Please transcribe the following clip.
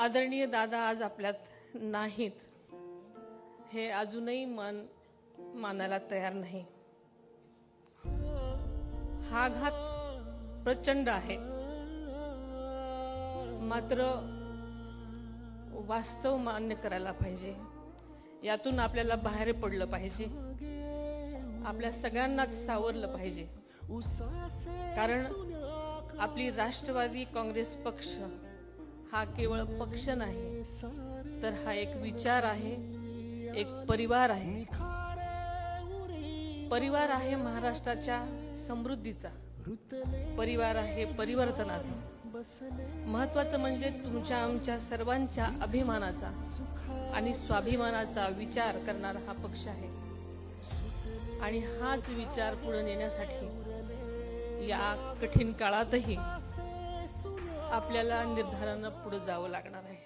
आदरणीय दादा आज आपल्यात नाहीत हे अजूनही मन मानायला तयार नाही। हा घात प्रचंड आहे, मात्र वास्तव मान्य करायला पाहिजे। यातून आपल्याला बाहेर पडलं पाहिजे, आपल्या सगळ्यांनाच सावरलं पाहिजे। कारण आपली राष्ट्रवादी काँग्रेस पक्ष हा केवळ पक्ष नाही, तर हा एक विचार आहे, एक परिवार आहे। परिवार आहे महाराष्ट्राच्या समृद्धीचा, परिवार आहे परिवर्तनाचा। महत्त्वाचं म्हणजे तुमच्या आमच्या सर्वांच्या अभिमानाचा आणि स्वाभिमानाचा विचार करणारा हा पक्ष आहे। आणि हाच विचार पुढे नेण्यासाठी या कठीण काळातही आपल्याला निर्धारानं पुढे जावं लागणार आहे।